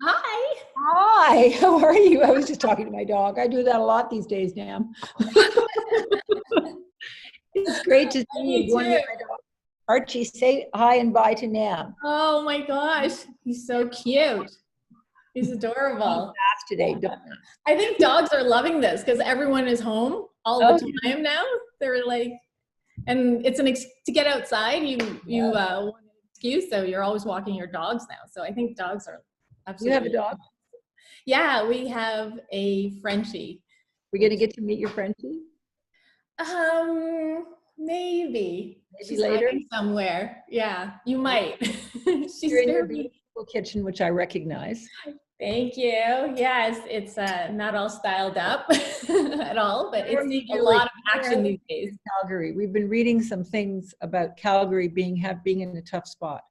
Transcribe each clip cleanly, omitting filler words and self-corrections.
Hi. Hi, how are you? I was just talking to my dog. I do that a lot these days, Nam. It's great to see you. Me You want to too. meet my dog? Archie, say hi and bye to Nam. Oh my gosh, he's so cute. He's He's adorable. fast today, don't you? I think dogs are loving this because everyone is home all the Oh, time now. They're like, and it's to get outside. You yeah. want an excuse, so you're always walking your dogs now. So I think dogs are You have a absolutely. dog? Yeah, we have a Frenchie. We're going to get to meet your Frenchie? Maybe Maybe she's later. hiding somewhere. Yeah, you might. You're She's in your very. beautiful kitchen, which I recognize. Thank you. Yes, it's not all styled up at all, but How it's are you a doing? lot of Where are action you these days. in Calgary? We've been reading some things about Calgary being in a tough spot.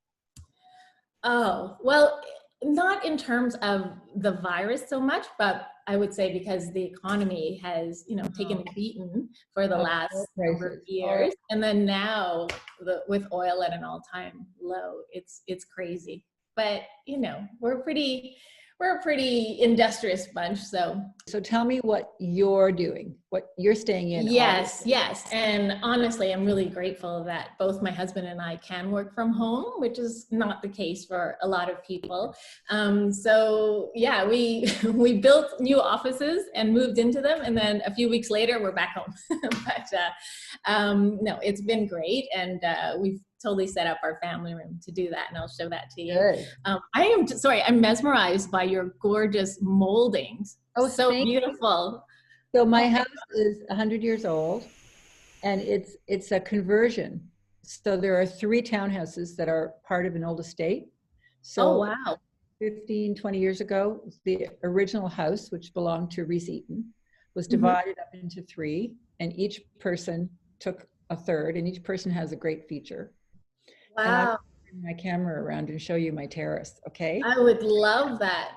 Oh, well, not in terms of the virus so much, but I would say because the economy has, taken a beating for the last Oil number of prices. years, and then now with oil at an all-time low, it's crazy. But we're a pretty industrious bunch, so. So tell me what you're doing, what you're staying in, Yes, obviously. yes. And honestly, I'm really grateful that both my husband and I can work from home, which is not the case for a lot of people. So yeah, we we built new offices and moved into them, and then a few weeks later, we're back home. But no, it's been great, and we've totally set up our family room to do that, and I'll show that to you. Good. I'm mesmerized by your gorgeous moldings. Oh, So thank you. beautiful. So Oh, my house is 100 years old, and it's a conversion. So there are three townhouses that are part of an old estate. oh, So wow. 15, 20 years ago, the original house, which belonged to Reese Eaton, was Mhm. divided up into three, and each person took a third, and each person has a great feature. And I'm Wow. bring my camera around and show you my terrace, okay? I would love that.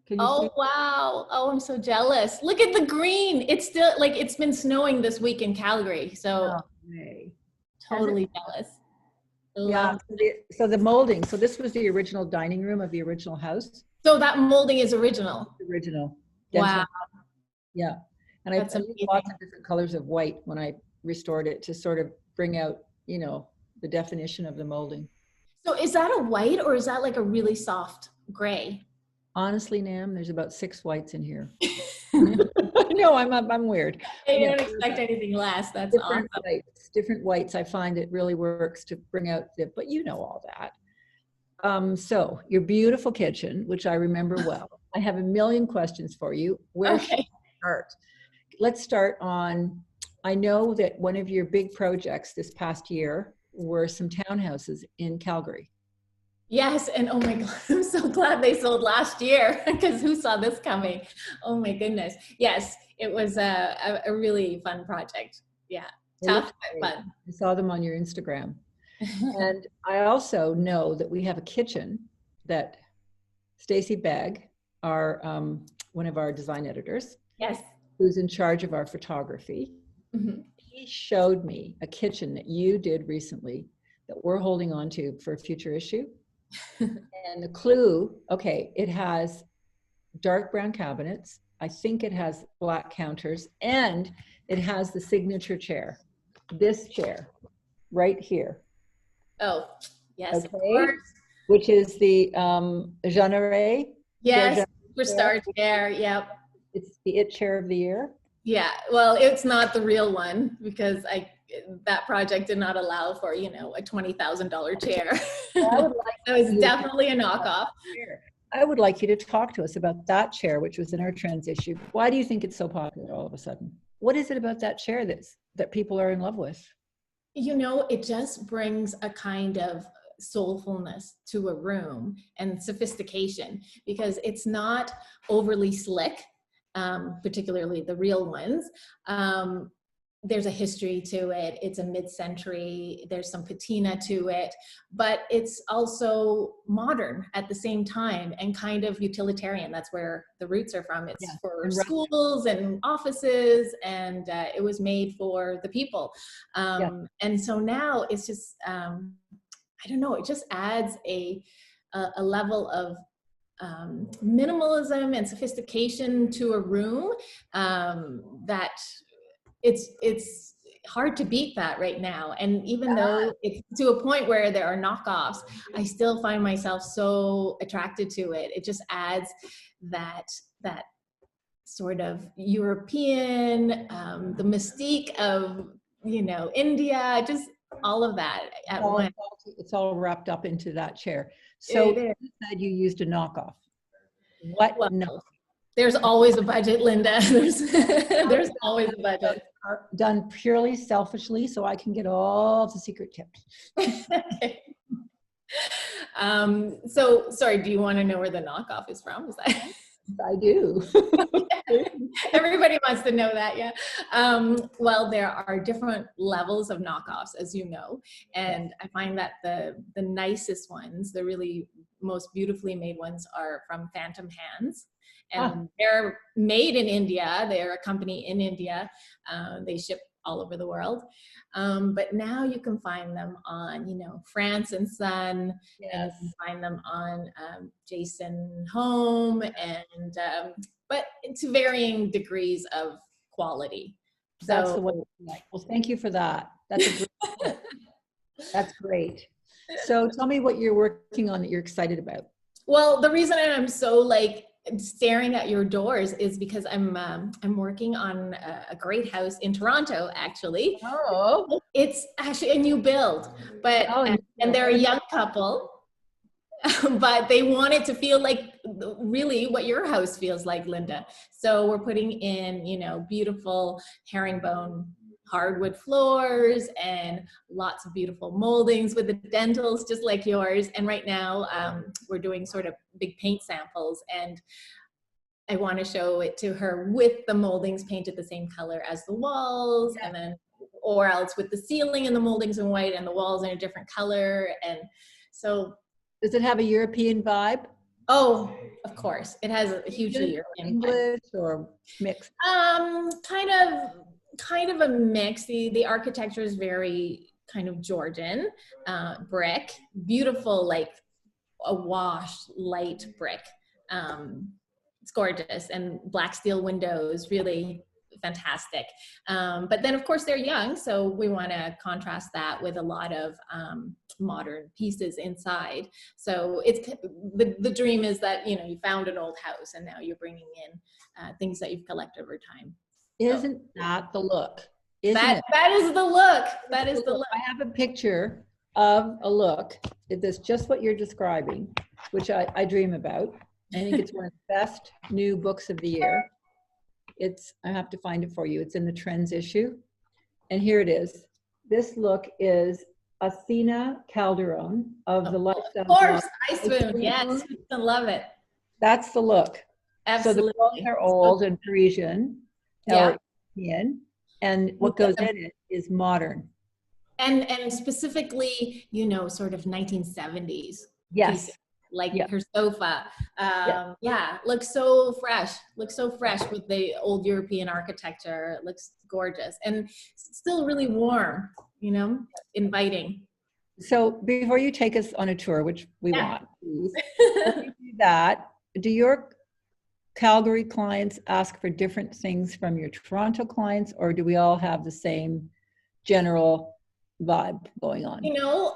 Can you see? Oh, wow. Oh, I'm so jealous. Look at the green. It's still like it's been snowing this week in Calgary. So No way. Has it? totally jealous. Yeah. Love. So the molding. So this was the original dining room of the original house. So that molding is original. Original. Wow. Dental. Yeah. And I That's used lots amazing. of different colors of white when I restored it to sort of bring out, the definition of the molding. So is that a white or is that like a really soft gray? Honestly, Nam, there's about 6 whites in here. You No, I'm weird. Yeah, don't expect anything less. That's different awesome. whites, different whites. I find it really works to bring out but you know all that. So your beautiful kitchen, which I remember well. I have a million questions for you. Where should Okay. we start? Let's start on, I know that one of your big projects this past year were some townhouses in Calgary. Yes, and oh my God, I'm so glad they sold last year because who saw this coming? Oh my goodness. Yes, it was a really fun project. Yeah, They tough looked but great. fun. I saw them on your Instagram. And I also know that we have a kitchen that Stacy Begg, our one of our design editors, Yes. who's in charge of our photography, Mhm. he showed me a kitchen that you did recently that we're holding on to for a future issue. And the clue, okay, it has dark brown cabinets. I think it has black counters, and it has the signature chair, this chair right here. Oh, yes, of Okay, course. which is the genre, Pierre Yes, Jean chair. superstar chair. Yep. It's the it chair of the year. Yeah. Well, it's not the real one because that project did not allow for, a $20,000 chair. Well, I So would like it's you to talk definitely a about knockoff. that chair. I would like you to talk to us about that chair, which was in our trends issue. Why do you think it's so popular all of a sudden? What is it about that chair that people are in love with? It just brings a kind of soulfulness to a room and sophistication because it's not overly slick, particularly the real ones. There's a history to it. It's a mid-century. There's some patina to it, but it's also modern at the same time and kind of utilitarian. That's where the roots are from. It's Yeah, for and schools and offices, and it was made for the people. yeah, And so now it's just, I don't know, it just adds a level of minimalism and sophistication to a room that it's hard to beat that right now. And even though it's to a point where there are knockoffs, I still find myself so attracted to it. It just adds that sort of European, the mystique of, you know, India, just all of that at once. It's all wrapped up into that chair. So you said you used a knockoff. What? Well, no. There's always a budget, Lynda. There's always a budget. Done purely selfishly, so I can get all the secret tips. Okay. So, sorry, do you want to know where the knockoff is from? Is that? I do. Everybody wants to know that, yeah. Well, there are different levels of knockoffs, as you know, and I find that the nicest ones, the really most beautifully made ones, are from Phantom Hands. And they're made in India. They're a company in India. They ship all over the world. But now you can find them on, you know, France and Son, and you can find them on Jason Home, and but to varying degrees of quality. So that's the way. Well, thank you for that. That's a great that's great. So tell me what you're working on that you're excited about. Well, the reason I'm so like staring at your doors is because I'm working on a great house in Toronto, actually. Oh, it's actually a new build, but and they're a young couple, but they want it to feel like really what your house feels like, Lynda. So we're putting in, you know, beautiful herringbone hardwood floors and lots of beautiful moldings with the dentals just like yours. And right now we're doing sort of big paint samples, and I want to show it to her with the moldings painted the same color as the walls, and then, or else with the ceiling and the moldings in white and the walls in a different color. And so, does it have a European vibe? Oh, of course, it has a hugely European English vibe. Or mixed? Kind of a mix. The architecture is very kind of Georgian, brick, beautiful, like a washed light brick. It's gorgeous, and black steel windows, really fantastic. But then of course they're young, so we want to contrast that with a lot of modern pieces inside. So it's the dream is that, you know, you found an old house and now you're bringing in things that you've collected over time. Isn't that the look? That is the look. That is the look. I have a picture of a look. It's just what you're describing, which I dream about. I think it's one of the best new books of the year. I have to find it for you. It's in the Trends issue. And here it is. This look is Athena Calderon of the Lifestyle. Of course, Icepoon. Yes, I love it. That's the look. Absolutely. So the clothes are old and Parisian. European, and what goes in it is modern. And specifically, you know, sort of 1970s. Yes. Pieces, like her sofa. Looks so fresh. Looks so fresh with the old European architecture. It looks gorgeous and still really warm, you know, inviting. So before you take us on a tour, which we want, please, do that. Do your Calgary clients ask for different things from your Toronto clients, or do we all have the same general vibe going on? You know,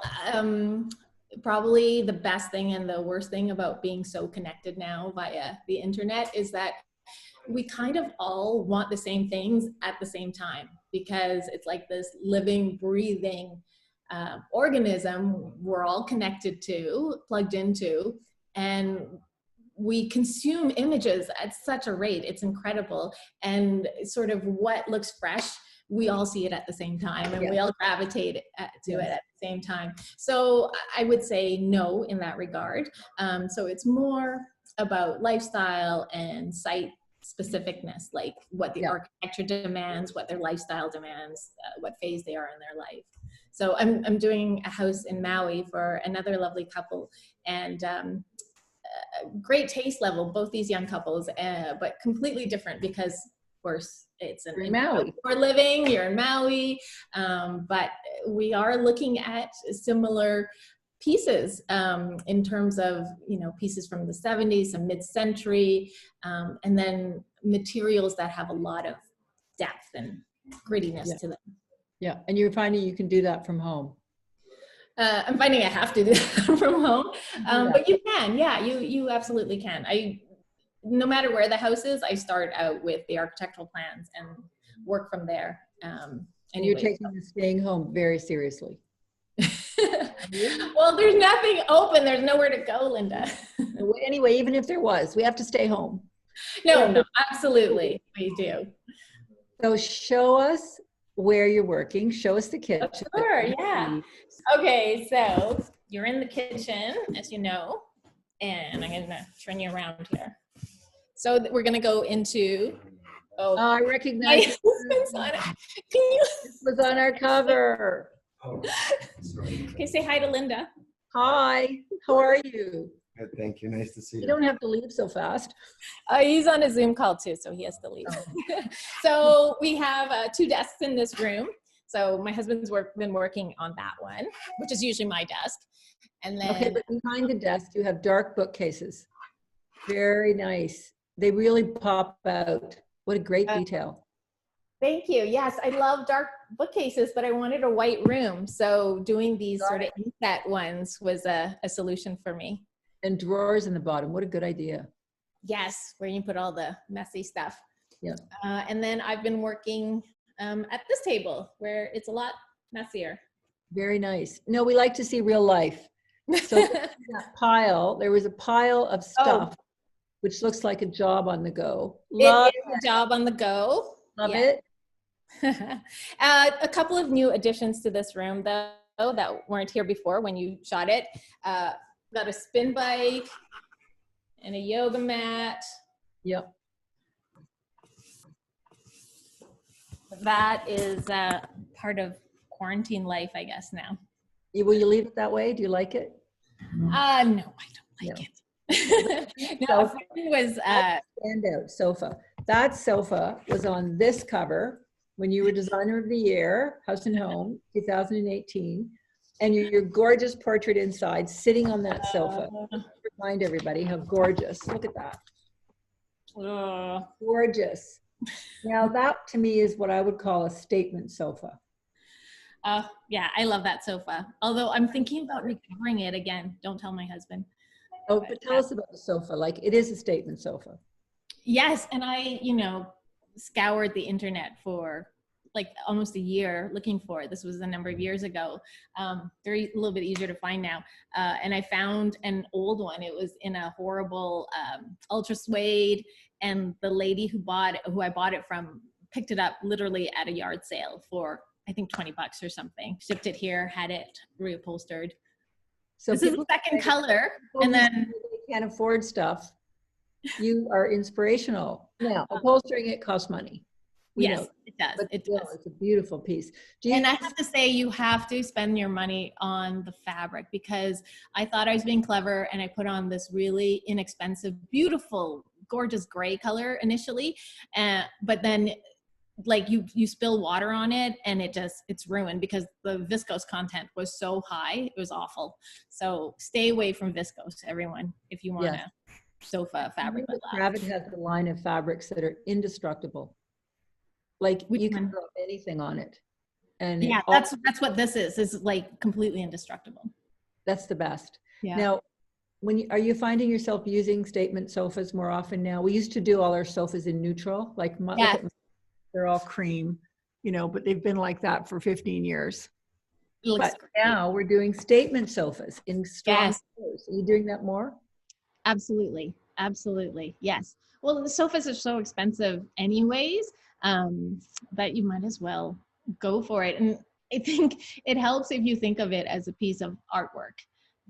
probably the best thing and the worst thing about being so connected now via the internet is that we kind of all want the same things at the same time, because it's like this living, breathing organism we're all connected to, plugged into, and we consume images at such a rate. It's incredible. And sort of what looks fresh, we all see it at the same time, and we all gravitate to it at the same time. So I would say no in that regard. So it's more about lifestyle and site specificness, like what the architecture demands, what their lifestyle demands, what phase they are in their life. So I'm doing a house in Maui for another lovely couple, and great taste level, both these young couples, but completely different because, of course, it's in Maui. We're living, you're in Maui, but we are looking at similar pieces in terms of, you know, pieces from the 70s, some mid-century, and then materials that have a lot of depth and grittiness to them. Yeah, and you're finding you can do that from home. I'm finding I have to do that from home, but you can, yeah, you absolutely can. No matter where the house is, I start out with the architectural plans and work from there. And you're taking the staying home very seriously. Well, there's nothing open. There's nowhere to go, Lynda. Anyway, even if there was, we have to stay home. No, absolutely, we do. So show us where you're working. Show us the kitchen. Sure, yeah. Okay, so you're in the kitchen, as you know, and I'm going to turn you around here. So we're going to go into. Oh, I recognize it. This was on our cover. Okay, say hi to Lynda. Hi, how are you? Good, thank you. Nice to see you. You don't have to leave so fast. He's on a Zoom call too, so he has to leave. Oh. So we have 2 desks in this room. So my husband's been working on that one, which is usually my desk. And then okay, but behind the desk you have dark bookcases. Very nice. They really pop out. What a great detail. Thank you. Yes, I love dark bookcases, but I wanted a white room. So doing these sort of inset ones was a solution for me. And drawers in the bottom. What a good idea. Yes, where you put all the messy stuff. Yeah. And then I've been working at this table where it's a lot messier. Very nice. No, we like to see real life. So that pile, there was a pile of stuff, which looks like a job on the go. Love it is a job on the go. Love it. A couple of new additions to this room, though, that weren't here before when you shot it. Got a spin bike and a yoga mat. Yep. That is part of quarantine life, I guess, now. Will you leave it that way? Do you like it? No, I don't like it. No, it was standout sofa. That sofa was on this cover when you were designer of the year, House and Home, 2018, and your gorgeous portrait inside, sitting on that sofa. Remind everybody how gorgeous. Look at that. Gorgeous. Now that to me is what I would call a statement sofa. Yeah, I love that sofa. Although I'm thinking about recovering it again. Don't tell my husband. Oh, but tell us about the sofa. Like, it is a statement sofa. Yes, and I, scoured the internet for like almost a year looking for it. This was a number of years ago. They're a little bit easier to find now. And I found an old one. It was in a horrible ultra suede, and the lady who I bought it from picked it up literally at a yard sale for, I think, $20 or something. Shipped it here, had it reupholstered. So this is the second color, and then they can't afford stuff. You are inspirational. Now, upholstering it costs money. Yes, it does. But it does. It's a beautiful piece. And I have to say, you have to spend your money on the fabric, because I thought I was being clever and I put on this really inexpensive, beautiful, gorgeous gray color initially, but then like you spill water on it and it's ruined because the viscose content was so high. It was awful. So stay away from viscose, everyone, if you want a sofa fabric. Rabbit has a line of fabrics that are indestructible. Like you can throw anything on it. And yeah, that's what this is like completely indestructible. That's the best. Yeah. Now, are you finding yourself using statement sofas more often now? We used to do all our sofas in neutral, like they're all cream, but they've been like that for 15 years. But now we're doing statement sofas in strong colors. Are you doing that more? Absolutely. Absolutely. Yes. Well, the sofas are so expensive anyways, that you might as well go for it. And I think it helps if you think of it as a piece of artwork.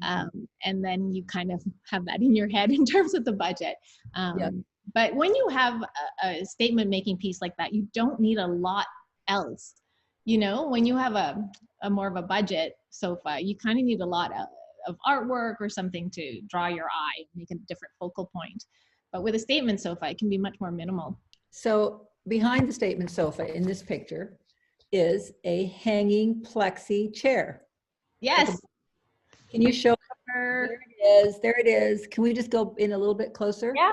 And then you kind of have that in your head in terms of the budget. But when you have a statement making piece like that, you don't need a lot else. When you have a more of a budget sofa, you kind of need a lot of artwork or something to draw your eye, make a different focal point. But with a statement sofa, it can be much more minimal. So behind the statement sofa in this picture is a hanging plexi chair. Yes. Can you show? Her. There it is. There it is. Can we just go in a little bit closer? Yeah.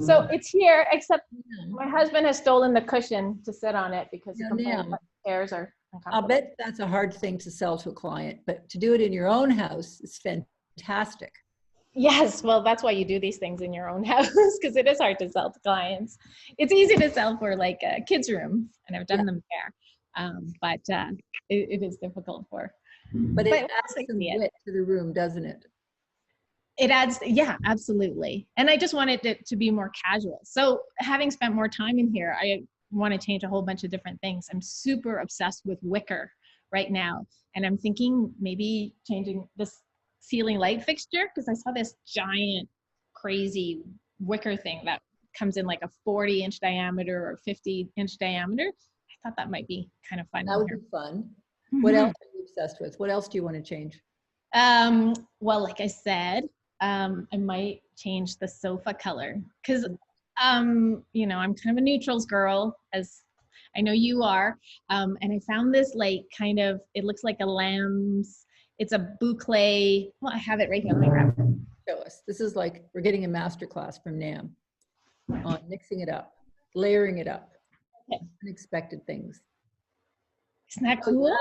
So it's here, except my husband has stolen the cushion to sit on it because he complains that chairs are I'll uncomfortable. bet that's a hard thing to sell to a client, but to do it in your own house is fantastic. Yes, well, that's why you do these things in your own house, because it is hard to sell to clients. It's easy to sell for like a kids' room, and I've done them there, but it is difficult for. But it adds some wit to the room, doesn't it? It adds, yeah, absolutely. And I just wanted it to be more casual. So having spent more time in here, I want to change a whole bunch of different things. I'm super obsessed with wicker right now, and I'm thinking maybe changing this ceiling light fixture, because I saw this giant crazy wicker thing that comes in like a 40-inch diameter or 50-inch diameter. I thought that might be kind of fun. That would be fun. What else are you obsessed with? What else do you want to change? Well, like I said, I might change the sofa color, because you know, I'm kind of a neutrals girl, as I know you are, and I found this like kind of, it looks like a lamb's. It's a boucle. Well, I have it right here. Let me grab it. Show us. This is like we're getting a master class from Nam on mixing it up, layering it up, unexpected things. Isn't that cool? Yeah.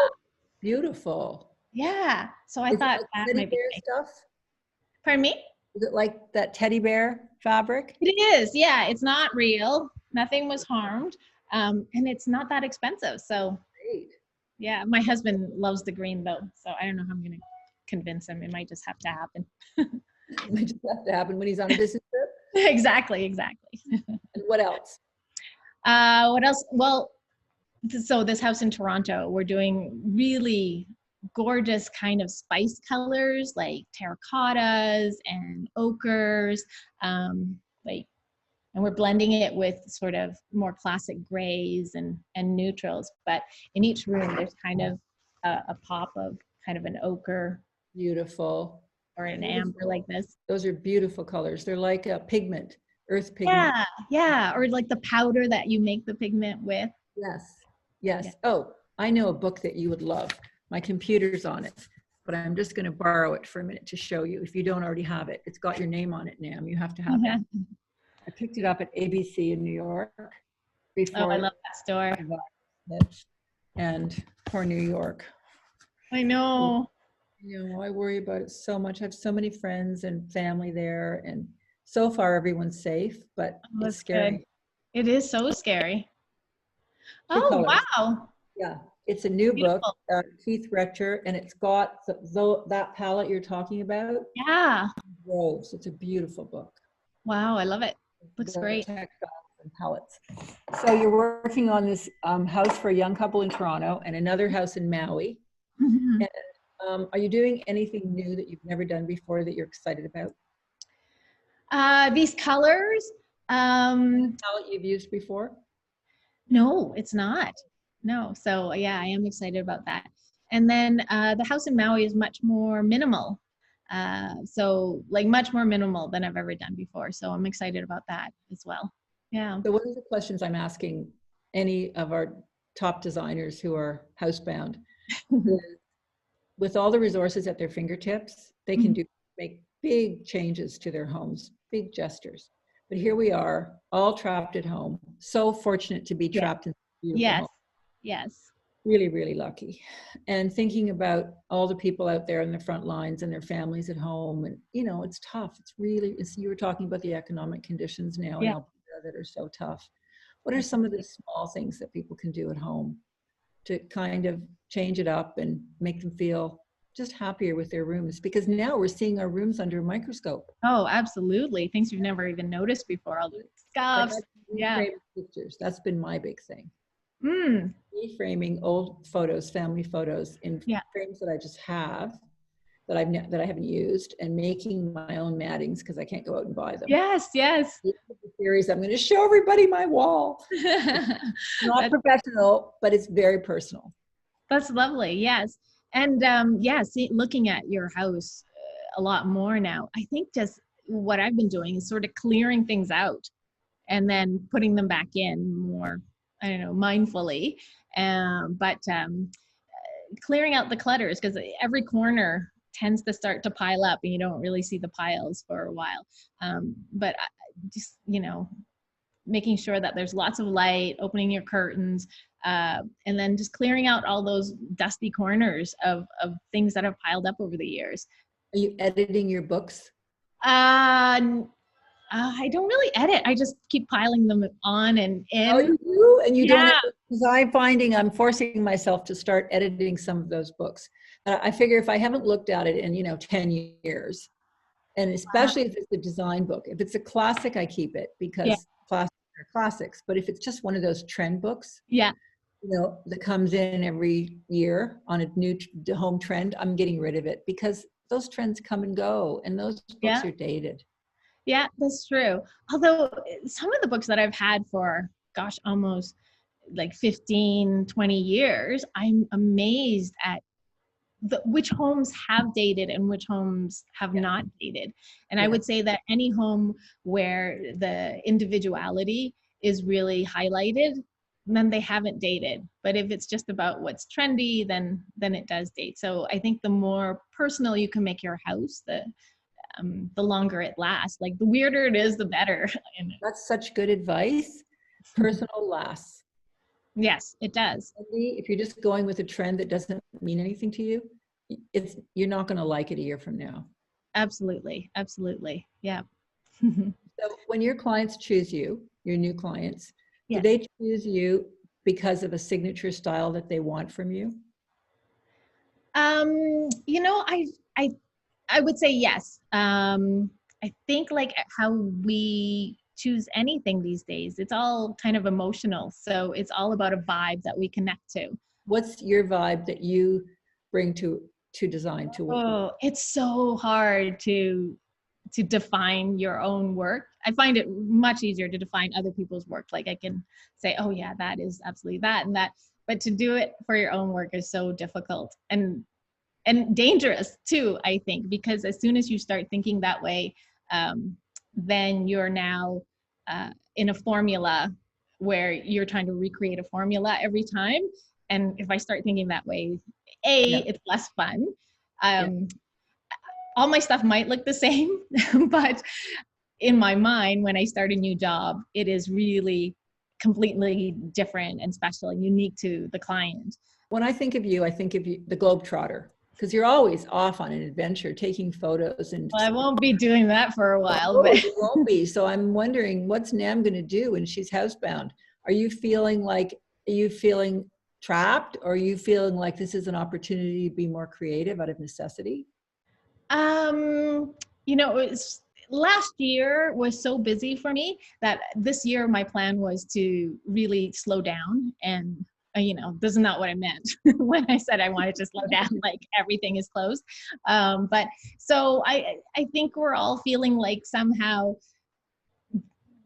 Beautiful. Yeah. So I thought like that might be stuff. Pardon me? Is it like that teddy bear fabric? It is. Yeah. It's not real. Nothing was harmed, and it's not that expensive. So. Great. Yeah, my husband loves the green though, so I don't know how I'm going to convince him. It might just have to happen. It might just have to happen when he's on a business trip. Exactly. And what else? What else? Well, so this house in Toronto, we're doing really gorgeous kind of spice colors like terracottas and ochres, and we're blending it with sort of more classic grays and neutrals. But in each room, there's kind of a pop of kind of an ochre. Beautiful. Or an amber like this. Those are beautiful colors. They're like a pigment, earth pigment. Yeah, yeah. Or like the powder that you make the pigment with. Yes, yes. Yeah. Oh, I know a book that you would love. My computer's on it, but I'm just going to borrow it for a minute to show you if you don't already have it. It's got your name on it, Nam. You have to have it. I picked it up at ABC in New York before. Oh, I love that store. And poor New York. I know. You know, I worry about it so much. I have so many friends and family there, and so far everyone's safe, but it's scary. Good. It is so scary. Two colors. Wow. Yeah, it's a new book, Keith Retcher, and it's got that palette you're talking about. Yeah. Groves. It's a beautiful book. Wow, I love it. Looks great. Textiles and palettes. So you're working on this house for a young couple in Toronto and another house in Maui. Mm-hmm. And, are you doing anything new that you've never done before that you're excited about? These colors. Palette you've used before? No, it's not. No. So yeah, I am excited about that. And then the house in Maui is much more minimal. So like much more minimal than I've ever done before. So I'm excited about that as well. Yeah. So one of the questions I'm asking any of our top designers who are housebound is, with all the resources at their fingertips, they can make big changes to their homes, big gestures. But here we are, all trapped at home. So fortunate to be trapped in beautiful home. Yes. Really, really lucky. And thinking about all the people out there in the front lines and their families at home. And, you know, it's tough. You were talking about the economic conditions now in Alberta that are so tough. What are some of the small things that people can do at home to kind of change it up and make them feel just happier with their rooms? Because now we're seeing our rooms under a microscope. Oh, absolutely. Things you've never even noticed before. All the scuffs. Pictures. That's been my big thing. Mm. Reframing old photos, family photos in frames that I just have that I haven't used, and making my own mattings because I can't go out and buy them. Yes. The series, I'm going to show everybody my wall. Not professional, but it's very personal. That's lovely. Yes. And looking at your house a lot more now, I think just what I've been doing is sort of clearing things out and then putting them back in more, I don't know, mindfully. But clearing out the clutters, because every corner tends to start to pile up and you don't really see the piles for a while. But just, making sure that there's lots of light, opening your curtains, and then just clearing out all those dusty corners of things that have piled up over the years. Are you editing your books? I don't really edit. I just keep piling them on and in. Oh, you do? And you Yeah. don't, because I'm finding I'm forcing myself to start editing some of those books. I figure if I haven't looked at it in, 10 years, and especially if it's a design book, if it's a classic, I keep it because classics are classics. But if it's just one of those trend books, Yeah. That comes in every year on a new home trend, I'm getting rid of it because those trends come and go and those books are dated. Yeah, that's true. Although some of the books that I've had for, gosh, almost like 15, 20 years, I'm amazed at which homes have dated and which homes have not dated. And I would say that any home where the individuality is really highlighted, then they haven't dated. But if it's just about what's trendy, then it does date. So I think the more personal you can make your house, the longer it lasts. Like the weirder it is, the better. That's such good advice. Personal lasts. Yes, it does. If you're just going with a trend that doesn't mean anything to you, you're not going to like it a year from now. Absolutely. Absolutely. Yeah. So when your clients choose you, your new clients, Yes. do they choose you because of a signature style that they want from you? I would say yes. I think like how we choose anything these days, it's all kind of emotional. So it's all about a vibe that we connect to. What's your vibe that you bring to design to work? Oh, it's so hard to define your own work. I find it much easier to define other people's work. Like I can say, oh yeah, that is absolutely that and that. But to do it for your own work is so difficult and dangerous too, I think, because as soon as you start thinking that way, then you're now in a formula where you're trying to recreate a formula every time. And if I start thinking that way, it's less fun. All my stuff might look the same, but in my mind, when I start a new job, it is really completely different and special and unique to the client. When I think of you, the Globetrotter, because you're always off on an adventure, taking photos. And well, I won't be doing that for a while. Oh, but you won't be. So I'm wondering, what's Nam going to do when she's housebound? Are you feeling trapped, or are you feeling like this is an opportunity to be more creative out of necessity? Last year was so busy for me that this year my plan was to really slow down. And this is not what I meant when I said I wanted to slow down, like everything is closed. But so I think we're all feeling like somehow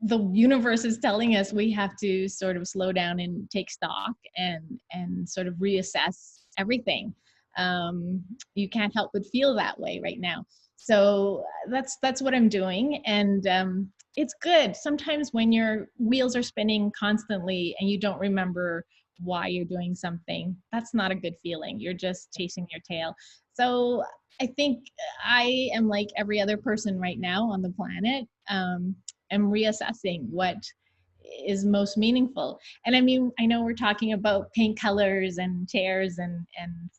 the universe is telling us we have to sort of slow down and take stock and sort of reassess everything. You can't help but feel that way right now. So that's what I'm doing. And it's good. Sometimes when your wheels are spinning constantly and you don't remember why you're doing something, that's not a good feeling. You're just chasing your tail. So I think I am like every other person right now on the planet. I'm reassessing what is most meaningful. And I mean, I know we're talking about paint colors and chairs and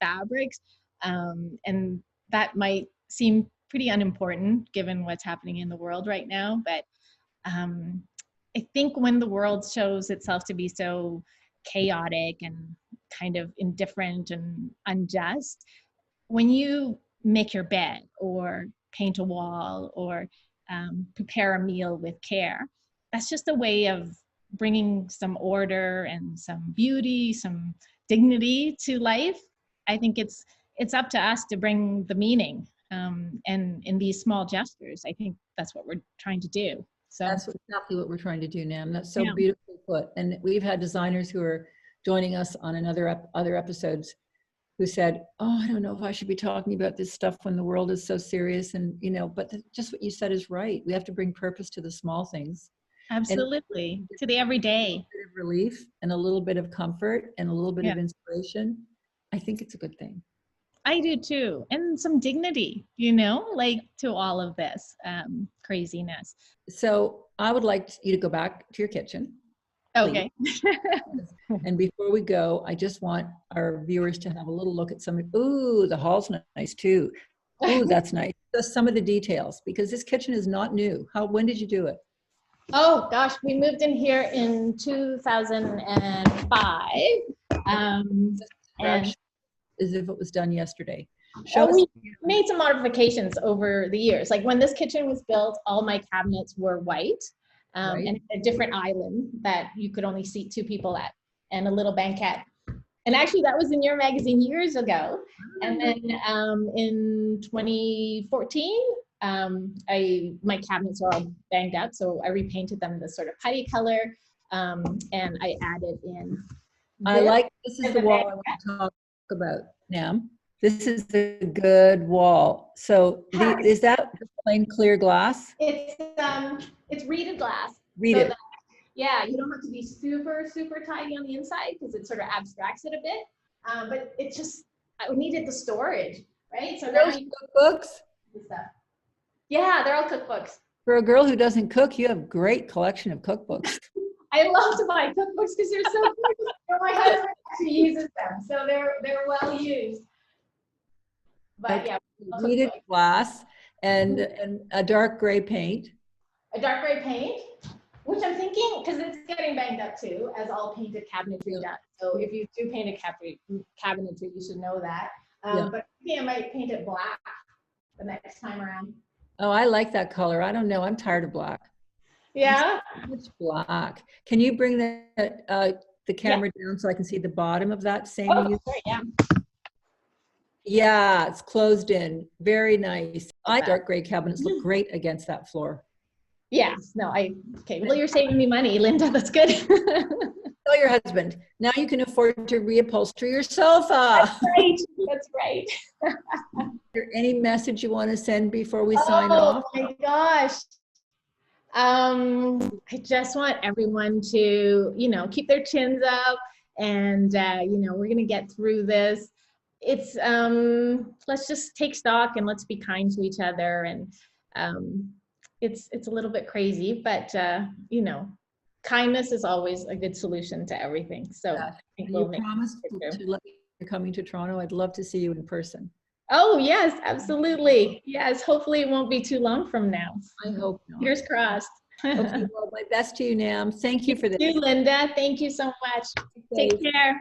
fabrics, and that might seem pretty unimportant given what's happening in the world right now. But I think when the world shows itself to be so chaotic and kind of indifferent and unjust, when you make your bed or paint a wall or prepare a meal with care, that's just a way of bringing some order and some beauty, some dignity to life. I think it's up to us to bring the meaning, and in these small gestures, I think that's what we're trying to do. So that's exactly what we're trying to do, Nam. That's so beautifully put. And we've had designers who are joining us on other episodes who said, oh, I don't know if I should be talking about this stuff when the world is so serious. And, but just what you said is right. We have to bring purpose to the small things. Absolutely. To the everyday. A bit of relief and a little bit of comfort and a little bit of inspiration. I think it's a good thing. I do too. And some dignity, you know, like to all of this craziness. So I would like you to go back to your kitchen. Okay. And before we go, I just want our viewers to have a little look at some. Ooh, the hall's nice too. Ooh, that's nice. Just some of the details, because this kitchen is not new. When did you do it? Oh gosh, we moved in here in 2005. And As if it was done yesterday. we made some modifications over the years. Like when this kitchen was built, all my cabinets were white, Right. and a different island that you could only seat 2 people at, and a little banquette. And actually that was in your magazine years ago. And then in 2014, my cabinets are all banged up, so I repainted them this sort of putty color, and I added in. This is the wall I want to talk about, Nam. This is a good wall. So is that plain clear glass? It's reeded glass. Reeded. So yeah, you don't have to be super, super tidy on the inside because it sort of abstracts it a bit. But it's just, I needed the storage, right? So those cookbooks? Stuff. Yeah, they're all cookbooks. For a girl who doesn't cook, you have a great collection of cookbooks. I love to buy cookbooks because they're so good. My husband actually uses them, so they're well used. But okay. Yeah, Reeded glass and a dark gray paint. A dark gray paint, which I'm thinking, because it's getting banged up too, as all painted cabinetry does. So if you do paint a cabinetry, you should know that. But I think I might paint it black the next time around. Oh, I like that color. I don't know. I'm tired of black. Yeah. It's black. Can you bring the camera down so I can see the bottom of that same? Oh, sorry, yeah. Yeah, it's closed in. Very nice. Dark gray cabinets look great against that floor. Yes. No, okay. Well, you're saving me money, Lynda. That's good. Tell your husband. Now you can afford to reupholster your sofa. That's right. That's right. Is there any message you want to send before we sign off? Oh my gosh. I just want everyone to, keep their chins up, and, we're going to get through this. It's, let's just take stock and let's be kind to each other. And, it's a little bit crazy, but, kindness is always a good solution to everything. So I think you promised to let me coming to Toronto. I'd love to see you in person. Oh yes, absolutely. Yes, hopefully it won't be too long from now. I hope not. Fingers crossed. Okay, well, my best to you, Nam. Thank you for this. Thank you, Lynda. Thank you so much. Take care.